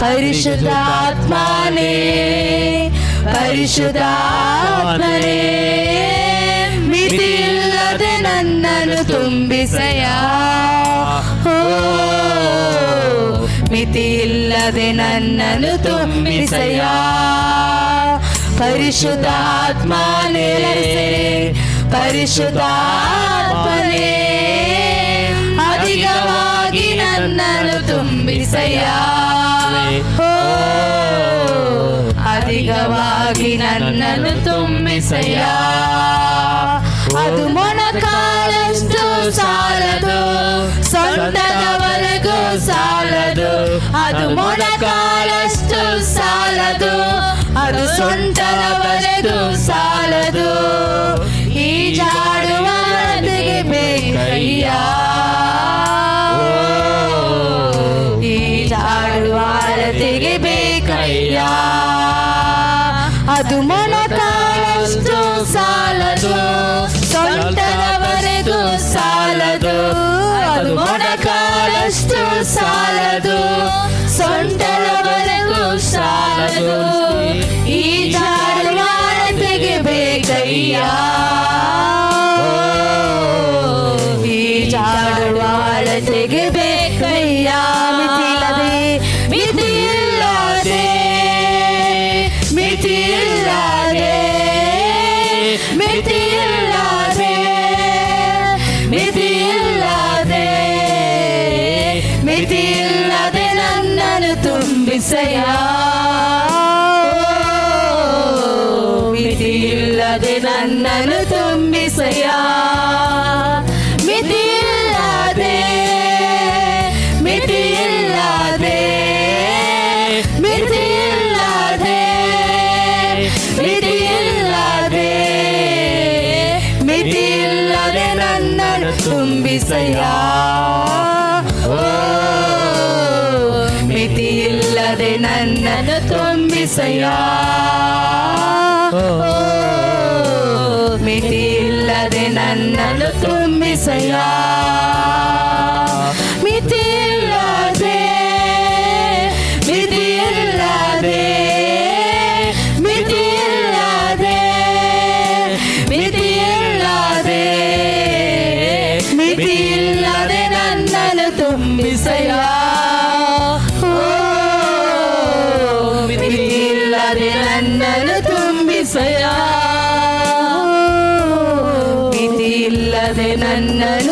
ಪರಿಶುದ್ಧಾತ್ಮನೇ ಪರಿಶುದ್ಧಾತ್ಮನೇ ಮಿತಿಯಿಲ್ಲದೆ ನನ್ನನ್ನು ತುಂಬಿಸಯ್ಯ. ಮಿತಿಯಿಲ್ಲದೆ ನನ್ನನ್ನು ತುಂಬಿಸಯ್ಯ. ಪರಿಶುದ್ಧಾತ್ಮನೇ ಪರಿಶುದ್ಧಾತ್ಮನೇ ಅಧಿಕವಾಗಿ ನನ್ನನ್ನು ತುಂಬಿಸಯ್ಯ. ಅಧಿಕವಾಗಿ ನನ್ನನ್ನು ತುಂಬಿಸಯ್ಯ. ಅದು ಮೊಣಕಾಲಷ್ಟು ಸಾಲದು, ಸೊಂಟದವರೆಗೂ ಸಾಲದು. ಅದು ಮೊಣಕಾಲಷ್ಟು ಸಾಲದು, ಅದು ಸೊಂಟದವರೆಗೂ ಸಾಲದು. ಈಜಾಡುವ ನದಿಗೆ ಬೇಕಯ್ಯ. ಈಜಾಡುವ ನದಿಗೆ ಬೇಕಯ್ಯ. ಅದು ಮೊಣಕಾಲಷ್ಟು ಸಾಲದು, ಸೊಂಟದವರೆಗೂ ಸಾಲದು. ಅದು ಮೊಣಕಾಲಷ್ಟು ಸಾಲದು, ಸೊಂಟದವರೆಗೂ ಸಾಲದು. ಈಜಾಡುವ ನದಿಗೆ ಬೇಕಯ್ಯ. ಈಜಾಡುವ ನದಿಗೆ ಬೇಕಯ್ಯ. ಮಿತಿಯಿಲ್ಲದೆ ಮಿತಿಯಿಲ್ಲದೆ ಮಿತಿಯಿಲ್ಲದೆ ಮಿತಿಯಿಲ್ಲದೆ ಮಿತಿಯಿಲ್ಲದೆ ಮಿತಿಯಿಲ್ಲದೆ ನನ್ನನ್ನು ತುಂಬಿಸಯ್ಯ. ಮಿತಿಯಿಲ್ಲದೆ ನನ್ನನ್ನು ತುಂಬಿಸಯ್ಯ. ಮಿತಿಯಿಲ್ಲದೆ ಮಿತಿಯಿಲ್ಲದೆ ಮಿತಿಯಿಲ್ಲದೆ ಮಿತಿಯಿಲ್ಲದೆ ಮಿತಿಯಿಲ್ಲದೆ ನನ್ನನ್ನು ತುಂಬಿಸಯ್ಯ. ಮಿತಿಯಿಲ್ಲದೆ ನನ್ನನ್ನು ತುಂಬಿಸಯ್ಯ. ಮಿತಿಯಿಲ್ಲದೆ ನನ್ನನ್ನು ತುಂಬಿಸಯ್ಯ. ಮಿತಿಯಿಲ್ಲದೆ ಮಿತಿಯಿಲ್ಲದೆ ಮಿತಿಯಿಲ್ಲದೆ ಮಿತಿಯಿಲ್ಲದೆ ಮಿತಿಯಿಲ್ಲದೆ ನನ್ನನ್ನು ತುಂಬಿಸಯ್ಯ. ಮಿತಿಯಿಲ್ಲದೆ ನನ್ನನ್ನು ತುಂಬಿಸಯ್ಯ. ಮಿತಿಯಿಲ್ಲದೆ ನನ್ನನ್ನು